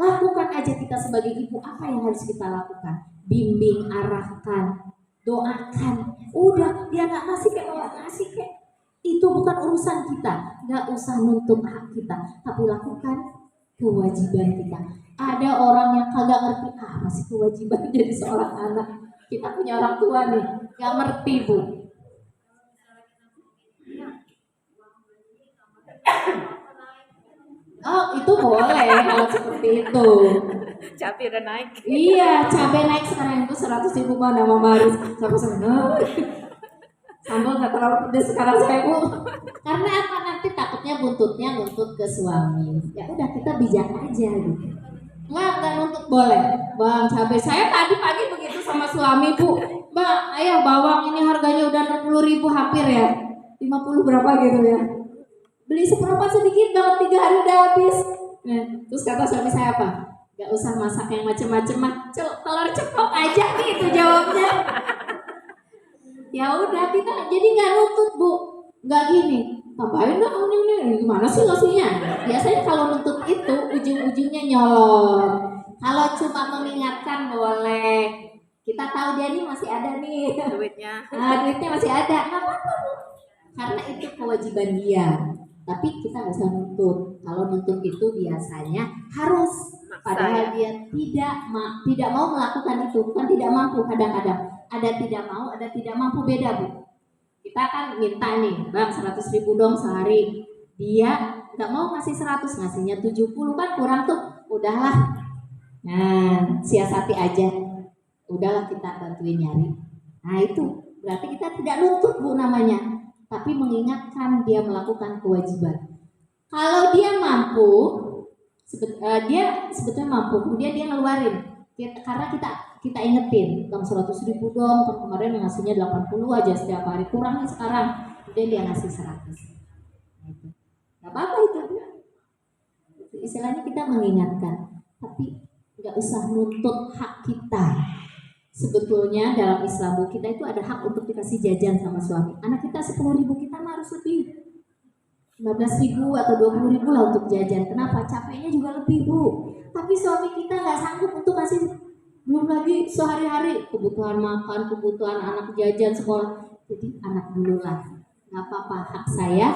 Lakukan aja kita sebagai ibu apa yang harus kita lakukan. Bimbing, arahkan, doakan. Udah dia nggak ngasih kayak ngasih kayak. Itu bukan urusan kita, nggak usah nuntut hak kita, tapi lakukan kewajiban kita. Ada orang yang kagak ngerti masih kewajiban jadi seorang anak. Kita punya orang tua nih, nggak ngerti bu. Oh itu boleh kalau seperti itu. Cabai udah naik. Iya cabai naik sekarang itu 100.000 mana Mama Maris. Sambal nggak terlalu pedas sekarang saya bu. Karena apa nanti takutnya buntutnya nuntut ke suami. Ya udah kita bijak aja gitu. Nggak nuntut boleh. Bang cabai saya tadi pagi begitu sama suami bu. Bang ayo bawang ini harganya udah 60.000 hampir ya. 50 berapa gitu ya. Beli seperempat sedikit banget 3 hari udah habis. Nah, terus kata suami saya apa? Gak usah masak yang macem-macem telur ceplok aja gitu jawabnya. Ya udah kita jadi nggak nuntut bu, nggak gini tambahin dong ini gimana sih nasinya. Biasanya kalau nuntut itu ujung-ujungnya nyolot. Kalau cuma mengingatkan boleh. Kita tahu dia nih masih ada nih Duitnya. duitnya masih ada, nggak apa-apa bu. Karena itu kewajiban dia. Tapi kita nggak usah nuntut. Kalau nuntut itu biasanya harus. Padahal dia tidak mau melakukan itu, bukan tidak mampu kadang-kadang. Ada tidak mau, ada tidak mampu, beda bu. Kita kan minta nih, bang 100.000 dong sehari. Dia nggak mau ngasih 100, ngasihnya 70 kan kurang tuh. Udahlah, nah siasati aja. Udahlah kita bantuin nyari. Nah itu berarti kita tidak nuntut bu namanya, tapi mengingatkan dia melakukan kewajiban. Kalau dia mampu, dia sebetulnya mampu, kemudian dia ngeluarin. Karena kita ingetin, bang 100.000 dong, kemarin ngasihnya 80 aja setiap hari, kurang nih sekarang, kemudian dia ngasih 100. Gak apa-apa itu, istilahnya kita mengingatkan, tapi gak usah nuntut hak kita. Sebetulnya dalam Islam kita itu ada hak untuk dikasih jajan sama suami. Anak kita 10.000 kita harus lebih 15.000 atau 20.000 lah untuk jajan. Kenapa? Capeknya juga lebih bu. Tapi suami kita nggak sanggup untuk kasih, belum lagi sehari-hari kebutuhan makan, kebutuhan anak jajan sekolah. Jadi anak dulu lah, nggak apa-apa, hak saya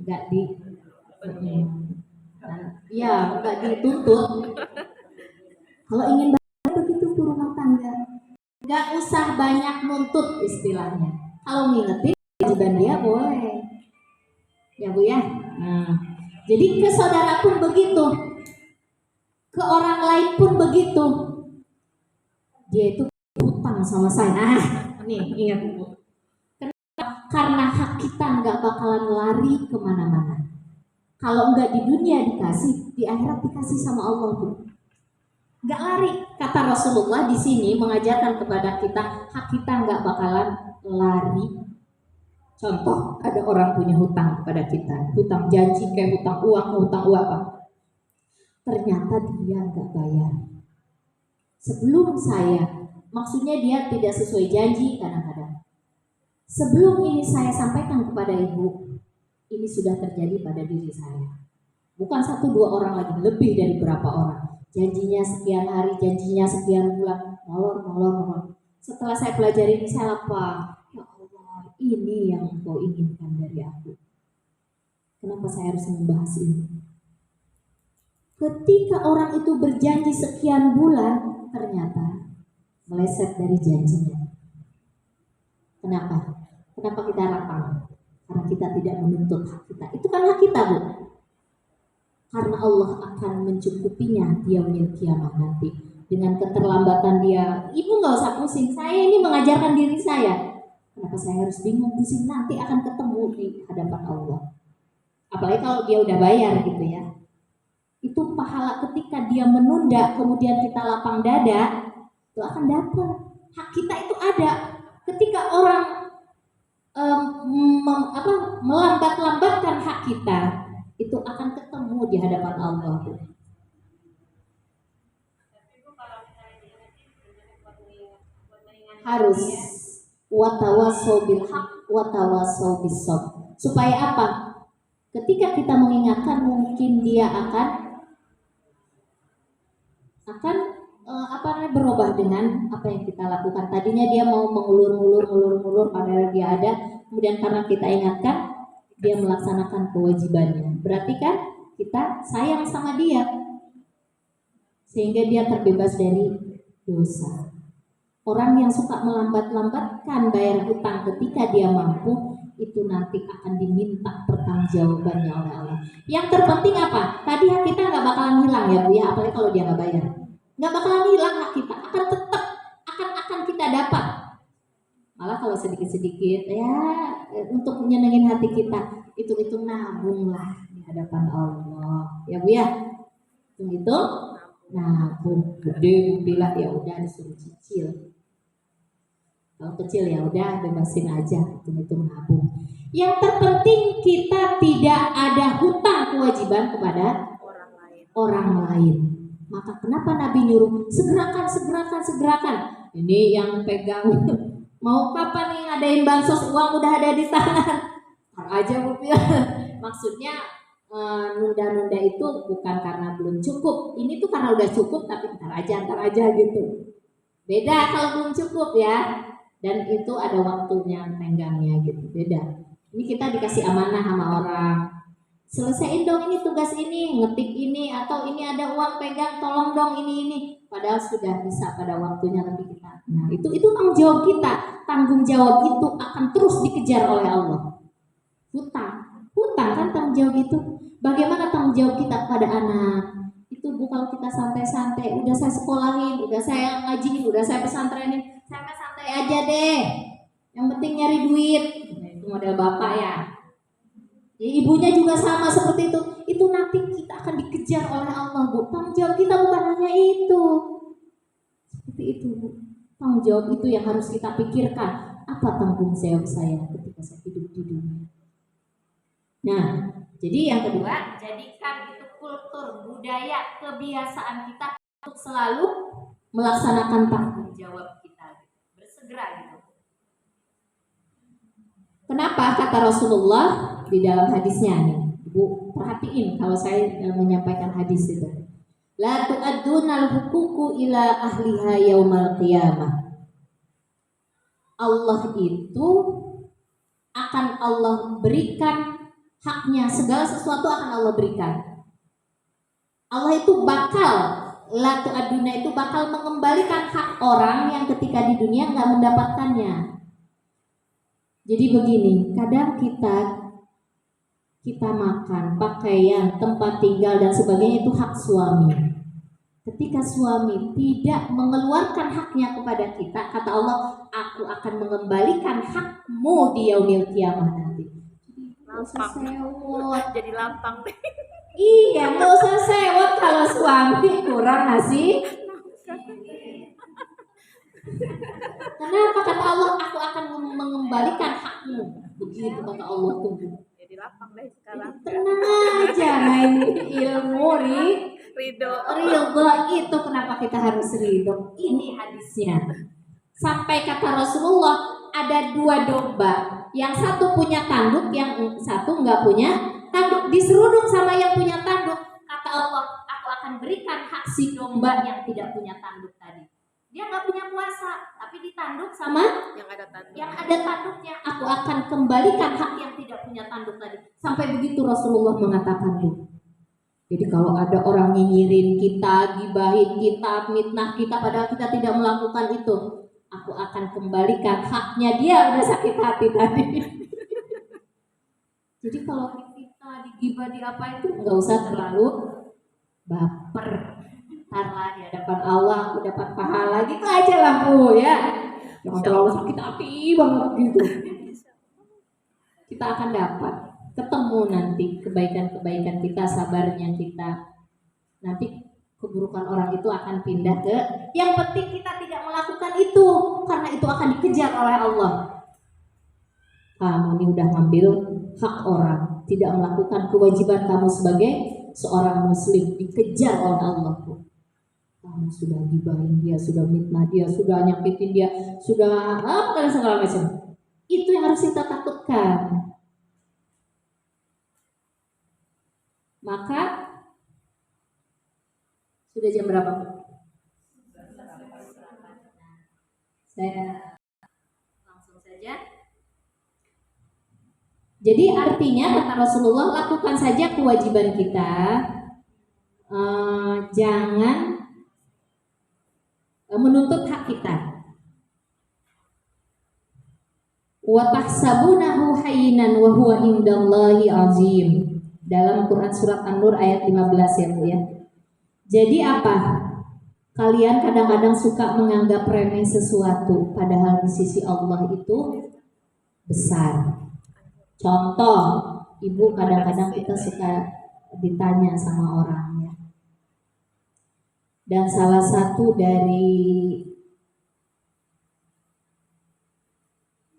nggak nggak dituntut. Kalau ingin begitu bu rumah tangga, nggak usah banyak nuntut istilahnya. Kalau ngingetin kewajiban dia boleh, ya bu ya. Nah, jadi ke saudara pun begitu. Ke orang lain pun begitu. Dia itu hutang sama saya. Nih ingat bu. Karena hak kita nggak bakalan lari kemana-mana. Kalau nggak di dunia dikasih, di akhirat dikasih sama Allah bu. Nggak lari. Kata Rasulullah di sini mengajarkan kepada kita hak kita nggak bakalan lari. Contoh, ada orang punya hutang kepada kita, hutang janji kayak hutang uang apa. Ternyata dia nggak bayar. Sebelum maksudnya dia tidak sesuai janji kadang-kadang. Sebelum ini saya sampaikan kepada ibu, ini sudah terjadi pada diri saya. Bukan 1-2 orang lagi, lebih dari berapa orang. Janjinya sekian hari, janjinya sekian bulan, molor. Setelah saya pelajari ini, saya lapar. Ya Allah, ini yang engkau inginkan dari aku. Kenapa saya harus membahas ini? Ketika orang itu berjanji sekian bulan, ternyata meleset dari janjinya. Kenapa? Kenapa kita lapang? Karena kita tidak menuntut hak kita. Itu kan hak kita, Bu. Karena Allah akan mencukupinya di yaumil kiamah nanti. Dengan keterlambatan dia, ibu nggak usah pusing. Saya ini mengajarkan diri saya. Kenapa saya harus bingung pusing? Nanti akan ketemu di hadapan Allah. Apalagi kalau dia udah bayar gitu ya. Itu pahala ketika dia menunda, kemudian kita lapang dada, itu akan dapat. Hak kita itu ada. Ketika orang melambat-lambatkan hak kita, itu akan ketemu di hadapan Allah. Harus watawasau bil haq watawasau bis sabr. Supaya apa? Ketika kita mengingatkan, mungkin dia akan berubah dengan apa yang kita lakukan. Tadinya dia mau mengulur padahal dia ada, kemudian karena kita ingatkan, dia melaksanakan kewajibannya. Berarti kan kita sayang sama dia, sehingga dia terbebas dari dosa. Orang yang suka melambat-lambatkan bayar hutang ketika dia mampu, itu nanti akan diminta pertanggungjawabannya oleh Allah. Yang terpenting apa? Tadi hak kita nggak bakalan hilang ya Bu ya, apalagi kalau dia nggak bayar. Nggak bakalan hilang hak kita, akan tetap akan kita dapat. Malah kalau sedikit-sedikit ya untuk menyenangin hati kita, itu nabunglah di hadapan Allah. Ya Bu ya, itu nabung gede bilang ya udah disuruh cicil. Kalau kecil ya udah bebasin aja, hitung nabung. Yang terpenting kita tidak ada hutang kewajiban kepada orang lain. Maka kenapa Nabi nyuruh segerakan. Ini yang pegang mau kapan nih ngadain bansos, uang udah ada di tangan. Ntar aja Bu. Maksudnya nunda-nunda itu bukan karena belum cukup. Ini tuh karena udah cukup tapi ntar aja gitu. Beda kalau belum cukup ya. Dan itu ada waktunya tenggangnya gitu, beda. Ini kita dikasih amanah sama orang, selesaiin dong ini tugas ini, ngetik ini, atau ini ada uang pegang, tolong dong ini. Padahal sudah bisa pada waktunya, tapi kita, nah itu tanggung jawab kita. Tanggung jawab itu akan terus dikejar oleh Allah. Hutang kan tanggung jawab itu. Bagaimana tanggung jawab kita kepada anak? Itu bukan kita santai-santai, udah saya sekolahin, udah saya ngajiin, udah saya pesantrenin, saya santai aja deh, yang penting nyari duit. Nah, itu model bapak ya. Ibunya juga sama seperti itu nanti kita akan dikejar oleh Allah Bu. Tanggung jawab kita bukan hanya itu, seperti itu Bu. Tanggung jawab itu yang harus kita pikirkan, apa tanggung jawab saya ketika saya hidup di dunia. Nah, jadi yang kedua, jadikan itu kultur, budaya, kebiasaan kita untuk selalu melaksanakan tanggung jawab kita, bersegera gitu. Kenapa kata Rasulullah di dalam hadisnya nih, Ibu perhatiin kalau saya menyampaikan hadis itu. La tu'addunal huququ ila ahliha yaumal qiyamah. Allah itu akan Allah berikan haknya, segala sesuatu akan Allah berikan. Allah itu bakal la tu'adduna itu bakal mengembalikan hak orang yang ketika di dunia nggak mendapatkannya. Jadi begini, kadang kita makan, pakaian, tempat tinggal dan sebagainya itu hak suami. Ketika suami tidak mengeluarkan haknya kepada kita, kata Allah, aku akan mengembalikan hakmu di yaumil kiamah nanti. Nggak usah sewot, jadi lapang deh. Iya, nggak usah sewot kalau suami kurang ngasih. Kenapa kata Allah, aku akan mengembalikan hakmu. itu kata Allah tunggu. Jadi lapang deh sekarang. Tenang aja main ilmu Ridho. ridho itu kenapa kita harus ridho? Ini hadisnya. Sampai kata Rasulullah ada 2 domba, yang satu punya tanduk, yang satu nggak punya tanduk. Diseruduk sama yang punya tanduk. Kata Allah, aku akan berikan hak si domba yang tidak punya tanduk tadi. Dia nggak punya kuasa, tapi ditanduk sama Yang ada tanduk. yang ada tanduknya. Aku akan kembalikan hak yang tidak punya tanduk tadi. Sampai begitu Rasulullah mengatakan itu. Jadi kalau ada orang nyinyirin kita, gibahin kita, mitnah kita, padahal kita tidak melakukan itu, aku akan kembalikan haknya dia udah sakit hati tadi. Jadi kalau kita digibah di apa itu nggak usah terlalu baper. Ntar di hadapan Allah aku dapat pahala gitu aja lah Bu ya. Jangan terlalu sakit hati banget gitu. Kita akan dapat ketemu nanti kebaikan-kebaikan kita, sabarnya kita. Nanti keburukan orang itu akan pindah ke, yang penting kita tidak melakukan itu, karena itu akan dikejar oleh Allah. Kamu ini udah ngambil hak orang, tidak melakukan kewajiban kamu sebagai seorang muslim, dikejar oleh Allah. Kamu sudah gibahin dia, sudah mitnah dia, sudah nyakitin dia, sudah apa segala macam. Itu yang harus kita takutkan. Maka sudah jam berapa? Saya langsung saja. Jadi artinya kata Rasulullah, lakukan saja kewajiban kita, jangan menuntut hak kita. Wa tahsabunahu hayyinan wa huwa indallahi azim. Dalam Quran surat An-Nur ayat 15 ya Bu ya. Jadi apa? Kalian kadang-kadang suka menganggap remeh sesuatu, padahal di sisi Allah itu besar. Contoh, Ibu kadang-kadang kita suka ditanya sama orang ya. Dan salah satu dari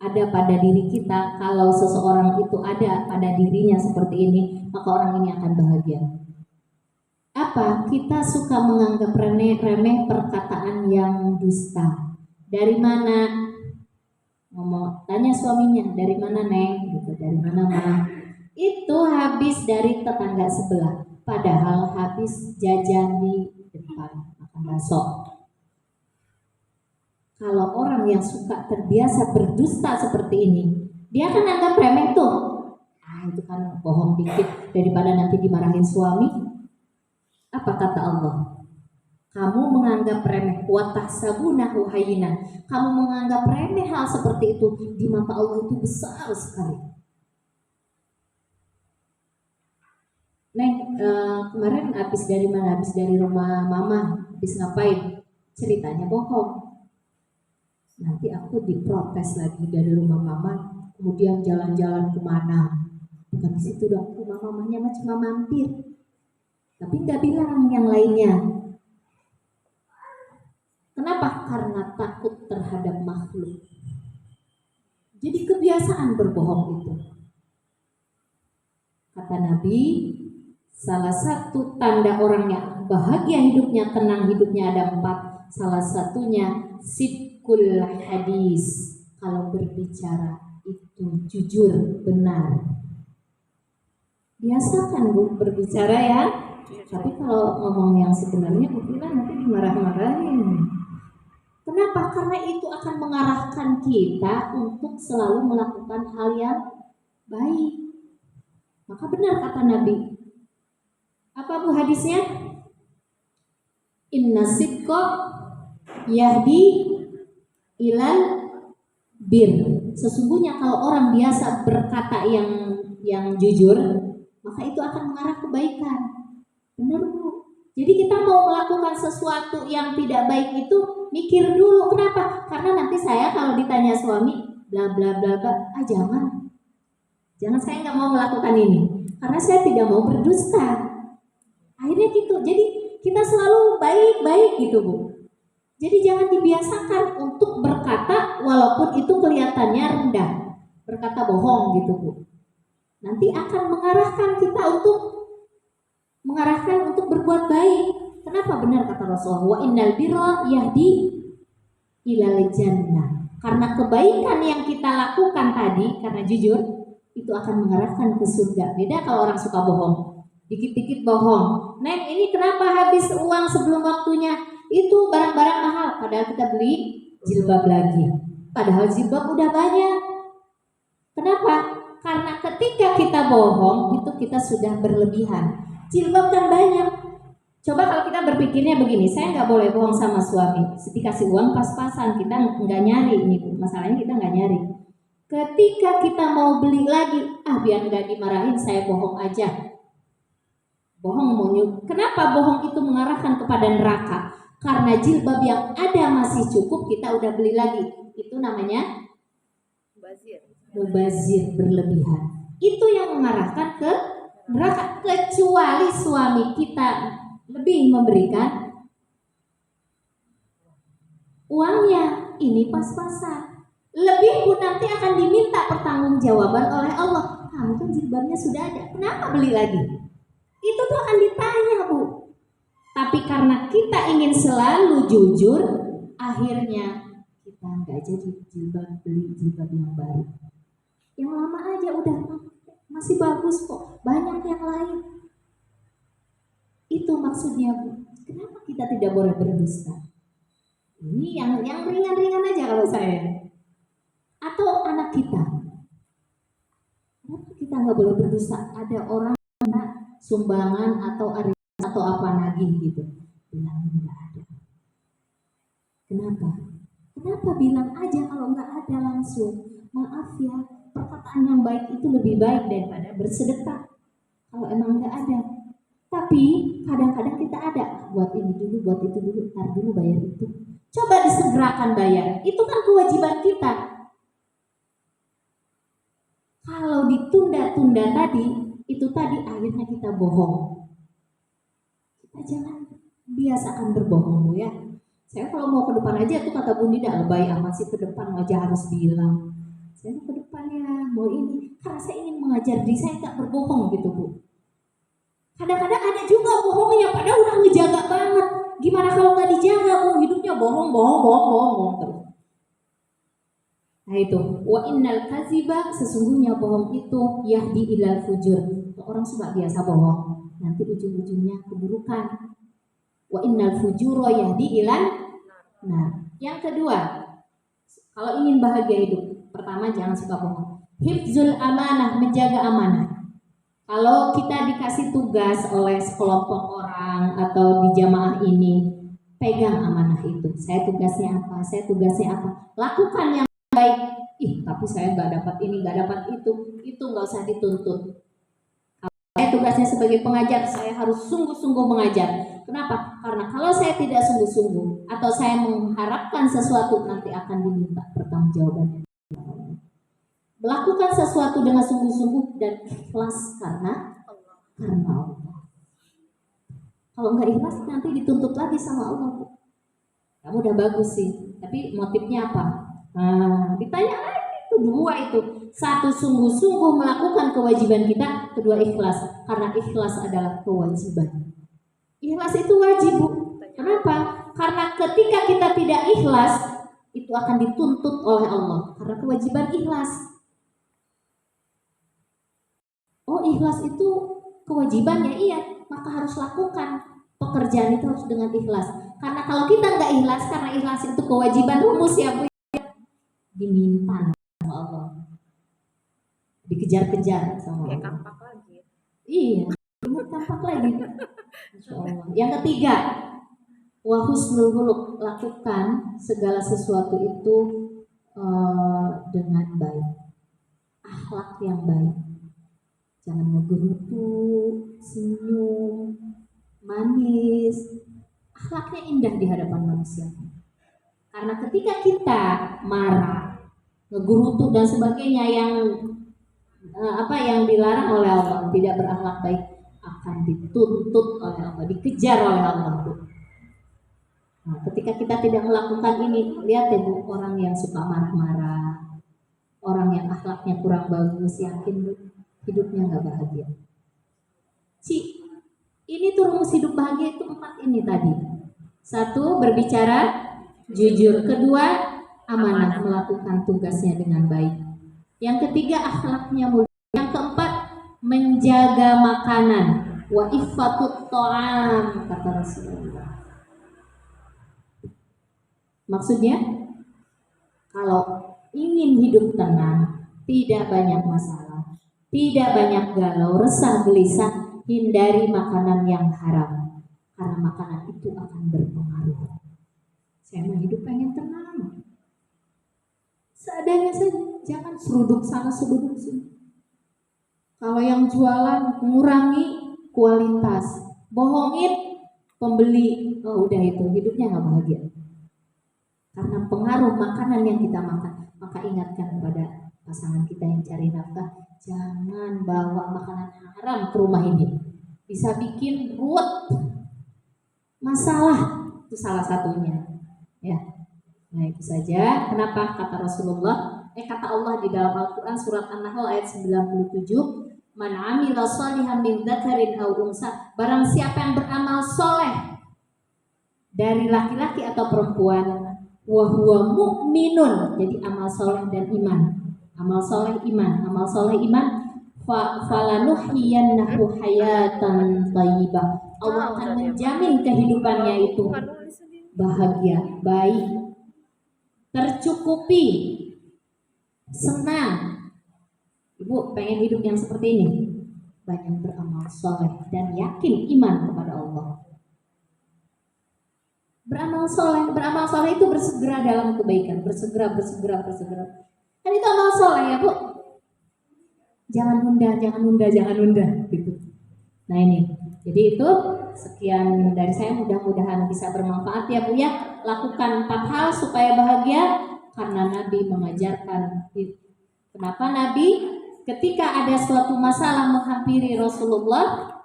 ada pada diri kita, kalau seseorang itu ada pada dirinya seperti ini, maka orang ini akan bahagia. Apa? Kita suka menganggap remeh perkataan yang dusta. Dari mana? Ngomong, tanya suaminya, dari mana Neng? Gitu, dari mana Ma? Itu habis dari tetangga sebelah, padahal habis jajan di depan makan bakso. Kalau orang yang suka terbiasa berdusta seperti ini, dia akan anggap remeh tuh. Itu kan bohong dikit daripada nanti dimarahin suami. Apa kata Allah? Kamu menganggap remeh, wa tahsabunahu hayyinan. Kamu menganggap remeh hal seperti itu, di mata Allah itu besar sekali. Neng, kemarin habis dari mana? Habis dari rumah Mama. Habis ngapain? Ceritanya bohong. Nanti aku diprotes lagi dari rumah Mama. Kemudian jalan-jalan kemana? Bukan di situ dong. Rumah Mamanya cuma mampir. Tapi nggak bilang yang lainnya. Kenapa? Karena takut terhadap makhluk. Jadi kebiasaan berbohong itu. Kata Nabi, salah satu tanda orang yang bahagia hidupnya, tenang hidupnya ada 4. Salah satunya sidqul hadis. Kalau berbicara itu jujur, benar. Biasakan Bu berbicara ya. Tapi kalau ngomong yang sebenarnya mungkin nanti dimarah-marahin. Kenapa? Karena itu akan mengarahkan kita untuk selalu melakukan hal yang baik. Maka benar kata Nabi. Apa Bu hadisnya? Inna sidqa yahdi ilal bir. Sesungguhnya kalau orang biasa berkata yang jujur, maka itu akan mengarah kebaikan. Benar Bu. Jadi kita mau melakukan sesuatu yang tidak baik itu mikir dulu. Kenapa? Karena nanti saya kalau ditanya suami bla bla bla bla, jangan saya nggak mau melakukan ini karena saya tidak mau berdusta. Akhirnya gitu. Jadi kita selalu baik-baik gitu Bu. Jadi jangan dibiasakan untuk berkata walaupun itu kelihatannya rendah. berkata bohong gitu Bu, nanti akan mengarahkan untuk berbuat baik. Kenapa? Benar kata Rasulullah, wa innal birra yahdi ilal jannah. Karena kebaikan yang kita lakukan tadi, karena jujur, itu akan mengarahkan ke surga. Beda kalau orang suka bohong, dikit-dikit bohong. Neng, ini kenapa habis uang sebelum waktunya? Itu barang-barang mahal, padahal kita beli jilbab lagi. Padahal jilbab udah banyak. Kenapa? Karena ketika kita bohong, itu kita sudah berlebihan. Jilbab kan banyak. Coba kalau kita berpikirnya begini, saya nggak boleh bohong sama suami. Dikasih uang pas-pasan, kita nggak nyari ini Bu. Masalahnya kita nggak nyari. Ketika kita mau beli lagi, biar nggak dimarahin, saya bohong aja. Bohong monyuk. Kenapa bohong itu mengarahkan kepada neraka? Karena jilbab yang ada masih cukup, kita udah beli lagi. Itu namanya mubazir, berlebihan. Itu yang mengarahkan ke neraka. Kecuali suami kita lebih memberikan uangnya, ini pas-pasan. Lebih pun nanti akan diminta pertanggungjawaban oleh Allah. Kamu kan jilbabnya sudah ada, kenapa beli lagi? Itu tuh akan ditanya Bu. Tapi karena kita ingin selalu jujur, akhirnya kita nggak jadi beli jilbab yang baru. Yang lama aja udah masih bagus kok, banyak yang lain. Itu maksudnya Bu. Kenapa kita tidak boleh berdusta? Ini yang ringan-ringan aja kalau saya. Atau anak kita. Kenapa kita nggak boleh berdusta? Ada orang sumbangan atau arisan atau apa nagih gitu. Bilang nggak ada. Kenapa? Kenapa bilang aja kalau nggak ada langsung? Maaf ya, perkataan yang baik itu lebih baik daripada bersedekah. Kalau emang nggak ada. Tapi kadang-kadang kita ada, buat ini dulu, buat itu dulu, ntar dulu bayar itu. Coba disegerakan bayar, itu kan kewajiban kita. Kalau ditunda-tunda tadi, itu tadi akhirnya kita bohong. Kita jangan biasakan berbohong ya. Saya kalau mau ke depan aja tuh kata Bu Nida, lebay amat sih ke depan aja harus bilang. Saya mau ke depan ya, mau ini, karena saya ingin mengajar diri saya tak berbohong gitu Bu. Kadang-kadang ada juga bohongnya, padahal udah ngejaga banget. Gimana kalau nggak dijaga Bu, hidupnya bohong terus. Nah itu, wa innal kaziba, sesungguhnya bohong itu yahdi ilal fujur. Orang suka biasa bohong, nanti ujung-ujungnya keburukan. Wa innal fujuro yahdi ilan. Nah, yang kedua, kalau ingin bahagia hidup, pertama jangan suka bohong. Hifzul amanah, menjaga amanah. Kalau kita dikasih tugas oleh sekelompok orang atau di jamaah ini, pegang amanah itu. Saya tugasnya apa? Lakukan yang baik. Tapi saya nggak dapat ini, nggak dapat itu nggak usah dituntut. Kalau saya tugasnya sebagai pengajar, saya harus sungguh-sungguh mengajar. Kenapa? Karena kalau saya tidak sungguh-sungguh atau saya mengharapkan sesuatu, nanti akan diminta pertanggungjawabannya. Melakukan sesuatu dengan sungguh-sungguh dan ikhlas karena Allah. Kalau nggak ikhlas nanti dituntut lagi sama Allah. Kamu udah bagus sih, tapi motifnya apa? Ditanya lagi itu dua itu. Satu, sungguh-sungguh melakukan kewajiban kita. Kedua, ikhlas. Karena ikhlas adalah kewajiban. Ikhlas itu wajib Bu. Kenapa? Karena ketika kita tidak ikhlas, itu akan dituntut oleh Allah. Karena kewajiban ikhlas. Oh, ikhlas itu kewajibannya, iya, maka harus lakukan pekerjaan itu harus dengan ikhlas. Karena kalau kita nggak ikhlas, karena ikhlas itu kewajiban rumus ya Bu, diminta sama Allah, dikejar-kejar sama Allah. Tampak lagi. Iya, tampak lagi. Insya Allah. Yang ketiga, wa husnul khuluq, lakukan segala sesuatu itu dengan baik, akhlak yang baik. Jangan ngegerutu, senyum, manis. Akhlaknya indah di hadapan manusia. Karena ketika kita marah, ngegerutu dan sebagainya yang dilarang oleh Allah, tidak berakhlak baik, akan dituntut oleh Allah, dikejar oleh Allah. Nah, ketika kita tidak melakukan ini, lihat ya Bu, orang yang suka marah-marah, orang orang yang akhlaknya kurang bagus, yakin hidupnya nggak bahagia. Ini tuh rumus hidup bahagia itu 4 ini tadi. 1, berbicara jujur. 2, amanah, melakukan tugasnya dengan baik. Yang 3, akhlaknya mulia. Yang 4, menjaga makanan. Wa iffatut ta'am, kata Rasulullah. Maksudnya, kalau ingin hidup tenang, tidak banyak masalah, tidak banyak galau, resah, gelisah, hindari makanan yang haram. Karena makanan itu akan berpengaruh. Saya mau hidup pengen tenang. Seadanya saja, jangan seruduk sana seruduk sini. Kalau yang jualan mengurangi kualitas, bohongin pembeli, oh udah itu hidupnya nggak bahagia. Karena pengaruh makanan yang kita makan. Maka ingatkan kepada pasangan kita yang cari nafkah, jangan bawa makanan haram ke rumah ini. Bisa bikin ruwet, masalah, itu salah satunya. Ya, nah itu saja. Kenapa kata Rasulullah? Kata Allah di dalam Al-Quran surat An-Nahl ayat 97, Man amila shalihan min dzakarin aw unsa, barang siapa yang beramal soleh dari laki-laki atau perempuan, wa huwa mu'minun, jadi amal soleh dan iman, amal soleh iman, amal soleh iman, falanuhyiyannahu hayatan thayyibah, Allah akan menjamin kehidupannya itu bahagia, baik, tercukupi, senang. Ibu pengen hidup yang seperti ini, banyak beramal soleh dan yakin iman kepada Allah. Beramal soleh itu bersegera dalam kebaikan, bersegera. Kan itu amal soleh ya Bu. Jangan nunda, gitu. Nah ini, jadi itu sekian dari saya, mudah-mudahan bisa bermanfaat ya Bu ya. Lakukan 4 hal supaya bahagia, karena Nabi mengajarkan itu. Kenapa Nabi ketika ada suatu masalah menghampiri Rasulullah,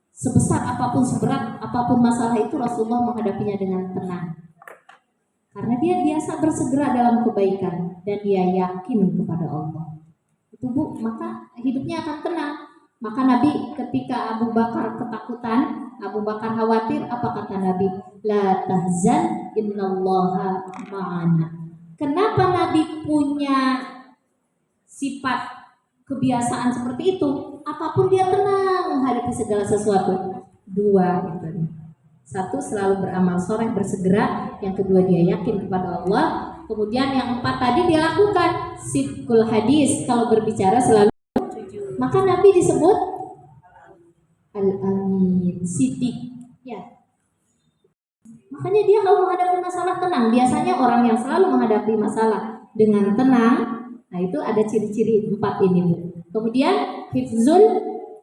sebesar apapun, seberat apapun masalah itu, Rasulullah menghadapinya dengan tenang. Karena dia biasa bersegera dalam kebaikan dan dia yakin kepada Allah. Itu Bu, maka hidupnya akan tenang. Maka Nabi ketika Abu Bakar ketakutan, Abu Bakar khawatir, apa kata Nabi? La tahzan innallaha ma'ana. Kenapa Nabi punya sifat kebiasaan seperti itu? Apapun dia tenang menghadapi segala sesuatu. 2 gitu. 1, selalu beramal soleh, bersegera. Yang 2, dia yakin kepada Allah. Kemudian yang 4 tadi dia lakukan sidqul hadis, kalau berbicara selalu jujur. Maka Nabi disebut al-amin, sidik ya. Makanya dia kalau menghadapi masalah tenang. Biasanya orang yang selalu menghadapi masalah dengan tenang, nah itu ada ciri-ciri 4 ini Bu. Kemudian hifzul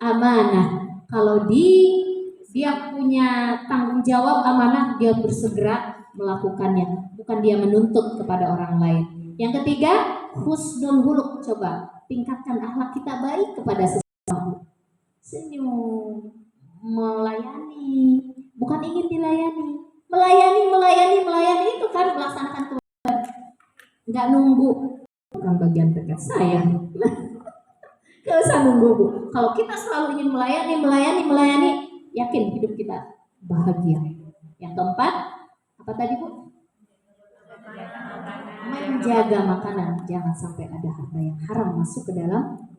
amanah, kalau dia punya tanggung jawab amanah, dia bersegera melakukannya, bukan dia menuntut kepada orang lain. Yang ketiga, husnul huluk, coba tingkatkan akhlak kita baik kepada sesama. Senyum, melayani, bukan ingin dilayani, melayani itu kan melaksanakan kewajiban, nggak nunggu, bukan bagian dekat saya. Gak usah nunggu Bu. Kalau kita selalu ingin melayani, yakin hidup kita bahagia. Yang keempat, apa tadi Bu? Menjaga makanan, jangan sampai ada harta yang haram masuk ke dalam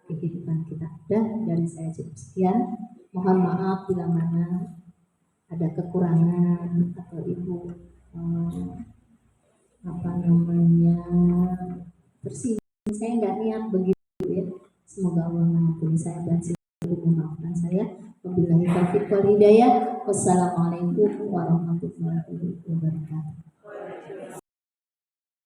kehidupan kita. Dan dari saya cukup sekian. Mohon maaf bila mana ada kekurangan atau Ibu bersih. Saya nggak niat begitu ya. Semoga Allah mengampuni saya dan memaafkan saya. Wabillahi taufiq wal hidayah. Wassalamualaikum warahmatullahi wabarakatuh.